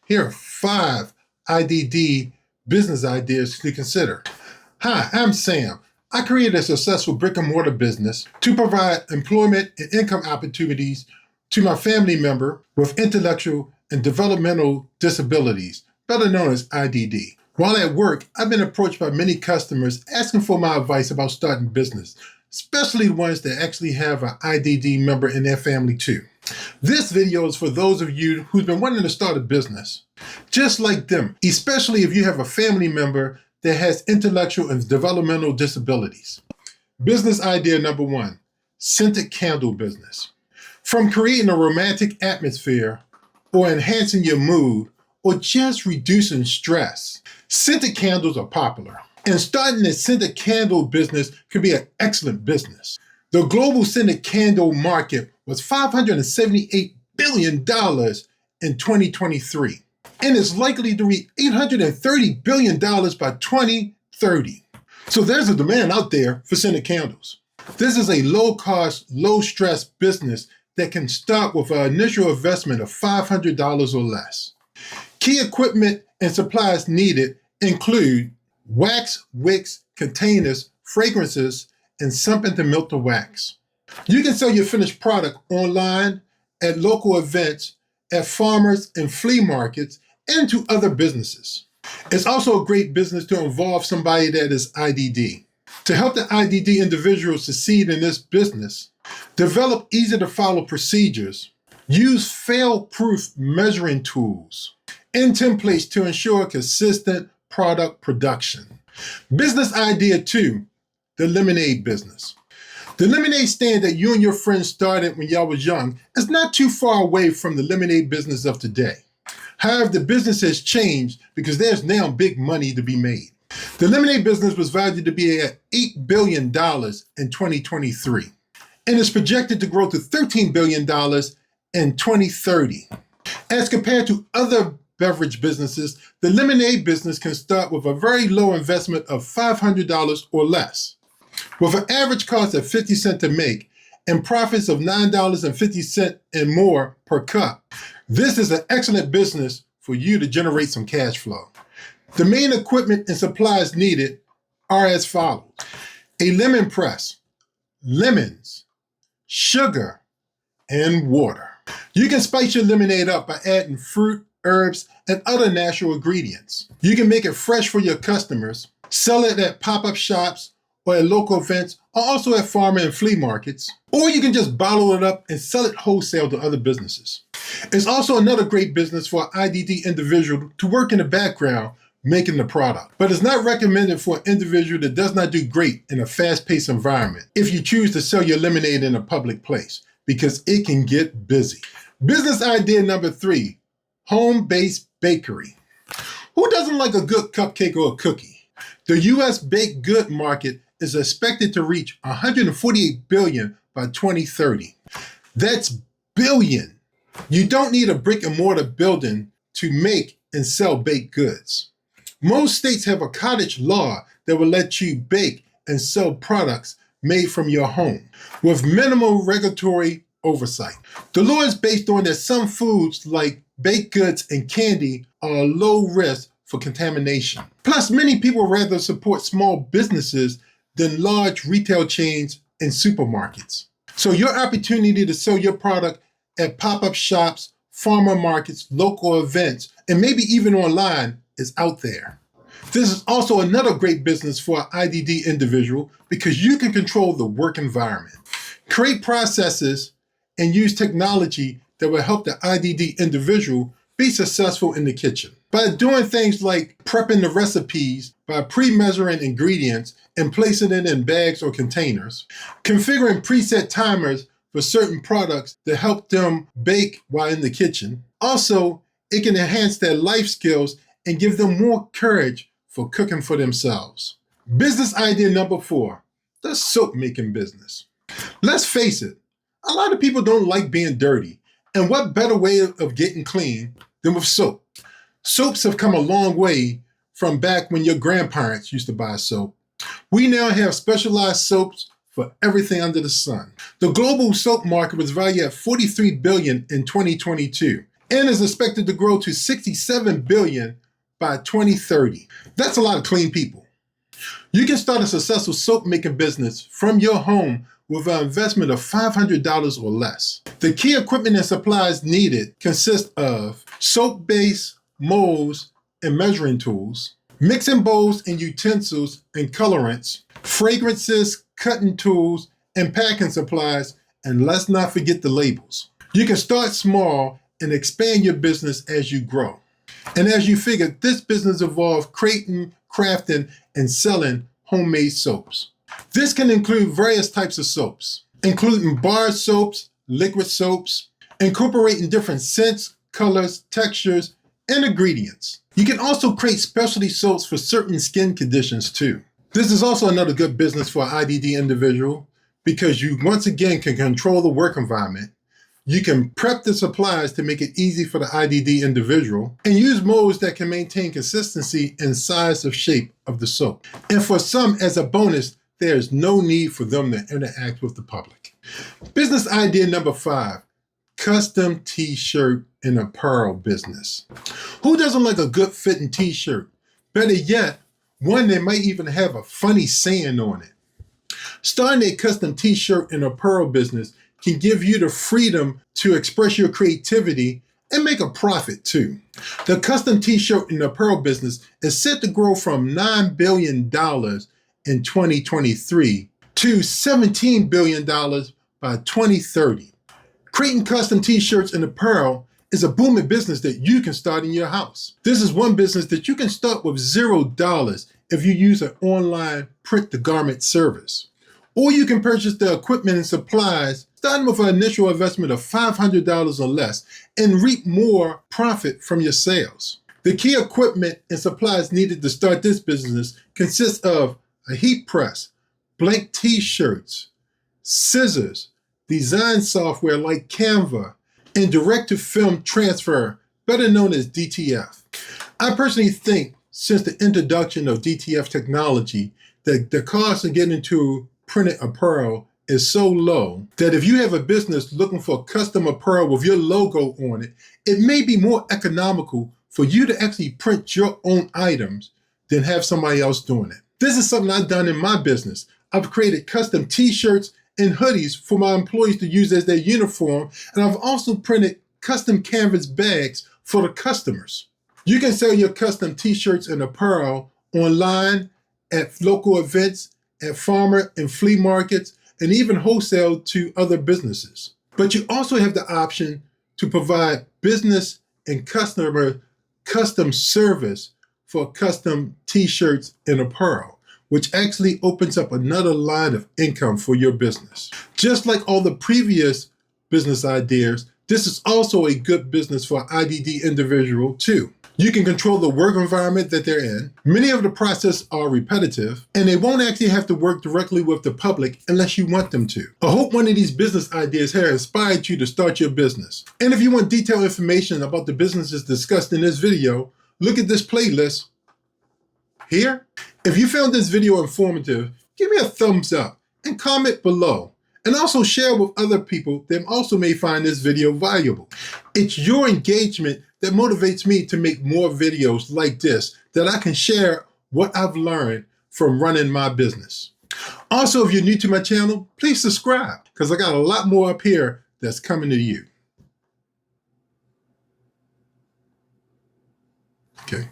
Here are 5 IDD business ideas to consider. Hi, I'm Sam. I created a successful brick-and-mortar business to provide employment and income opportunities to my family member with intellectual and developmental disabilities, better known as IDD. While at work, I've been approached by many customers asking for my advice about starting business, especially ones that actually have an IDD member in their family too. This video is for those of you who've been wanting to start a business, just like them, especially if you have a family member that has intellectual and developmental disabilities. Business idea number 1, scented candle business. From creating a romantic atmosphere or enhancing your mood or just reducing stress, scented candles are popular. And starting a scented candle business could be an excellent business. The global scented candle market was $578 billion in 2023, and is likely to reach $830 billion by 2030. So there's a demand out there for scented candles. This is a low-cost, low-stress business that can start with an initial investment of $500 or less. Key equipment and supplies needed include wax, wicks, containers, fragrances, and something to melt the wax. You can sell your finished product online, at local events, at farmers and flea markets, and to other businesses. It's also a great business to involve somebody that is IDD. To help the IDD individual succeed in this business, develop easy-to-follow procedures, use fail-proof measuring tools, and templates to ensure consistent product production. Business idea 2, the lemonade business. The lemonade stand that you and your friends started when y'all was young is not too far away from the lemonade business of today. However, the business has changed because there's now big money to be made. The lemonade business was valued to be at $8 billion in 2023 and is projected to grow to $13 billion in 2030. As compared to other beverage businesses, the lemonade business can start with a very low investment of $500 or less. With an average cost of 50 cents to make and profits of $9.50 and more per cup, this is an excellent business for you to generate some cash flow. The main equipment and supplies needed are as follows: a lemon press, lemons, sugar, and water. You can spice your lemonade up by adding fruit, herbs, and other natural ingredients. You can make it fresh for your customers, sell it at pop-up shops or at local events, or also at farmer and flea markets, or you can just bottle it up and sell it wholesale to other businesses. It's also another great business for an IDD individual to work in the background making the product, but it's not recommended for an individual that does not do great in a fast-paced environment if you choose to sell your lemonade in a public place, because it can get busy. Business idea number 3, home-based bakery. Who doesn't like a good cupcake or a cookie? The U.S. baked good market is expected to reach $148 billion by 2030. That's billion. You don't need a brick and mortar building to make and sell baked goods. Most states have a cottage law that will let you bake and sell products made from your home with minimal regulatory oversight. The law is based on that some foods like baked goods and candy are low risk for contamination. Plus, many people rather support small businesses than large retail chains and supermarkets. So your opportunity to sell your product at pop-up shops, farmer markets, local events, and maybe even online is out there. This is also another great business for an IDD individual because you can control the work environment, create processes, and use technology that will help the IDD individual be successful in the kitchen. By doing things like prepping the recipes by pre-measuring ingredients and placing it in bags or containers, configuring preset timers for certain products to help them bake while in the kitchen. Also, it can enhance their life skills and give them more courage for cooking for themselves. Business idea number 4, the soap making business. Let's face it, a lot of people don't like being dirty, and what better way of getting clean than with soap? Soaps have come a long way from back when your grandparents used to buy soap. We now have specialized soaps for everything under the sun. The global soap market was valued at $43 billion in 2022 and is expected to grow to 67 billion by 2030. That's a lot of clean people. You can start a successful soap making business from your home with an investment of $500 or less. The key equipment and supplies needed consist of soap base, molds, and measuring tools, mixing bowls and utensils and colorants, fragrances, cutting tools, and packing supplies, and let's not forget the labels. You can start small and expand your business as you grow. And as you figure, this business involves creating, crafting, and selling homemade soaps. This can include various types of soaps, including bar soaps, liquid soaps, incorporating different scents, colors, textures, and ingredients. You can also create specialty soaps for certain skin conditions too. This is also another good business for an IDD individual because you once again can control the work environment. You can prep the supplies to make it easy for the IDD individual and use molds that can maintain consistency and size of shape of the soap. And for some, as a bonus, there is no need for them to interact with the public. Business idea number 5, custom t-shirt and apparel business. Who doesn't like a good fitting t-shirt? Better yet, one that might even have a funny saying on it. Starting a custom t-shirt and apparel business can give you the freedom to express your creativity and make a profit too. The custom t-shirt and apparel business is set to grow from $9 billion in 2023 to $17 billion by 2030. Creating custom t-shirts and apparel is a booming business that you can start in your house. This is one business that you can start with $0 if you use an online print the garment service. Or you can purchase the equipment and supplies starting with an initial investment of $500 or less and reap more profit from your sales. The key equipment and supplies needed to start this business consists of a heat press, blank t-shirts, scissors, design software like Canva, and direct-to-film transfer, better known as DTF. I personally think since the introduction of DTF technology, that the cost of getting into printed apparel is so low that if you have a business looking for custom apparel with your logo on it, it may be more economical for you to actually print your own items than have somebody else doing it. This is something I've done in my business. I've created custom t-shirts and hoodies for my employees to use as their uniform, and I've also printed custom canvas bags for the customers. You can sell your custom t-shirts and apparel online, at local events, at farmer and flea markets, and even wholesale to other businesses. But you also have the option to provide business and customer custom service for custom t-shirts and apparel, which actually opens up another line of income for your business. Just like all the previous business ideas, this is also a good business for an IDD individual too. You can control the work environment that they're in. Many of the processes are repetitive, and they won't actually have to work directly with the public unless you want them to. I hope one of these business ideas here inspired you to start your business. And if you want detailed information about the businesses discussed in this video, look at this playlist here. If you found this video informative, give me a thumbs up and comment below. And also share with other people that also may find this video valuable. It's your engagement that motivates me to make more videos like this that I can share what I've learned from running my business. Also, if you're new to my channel, please subscribe because I got a lot more up here that's coming to you. Okay.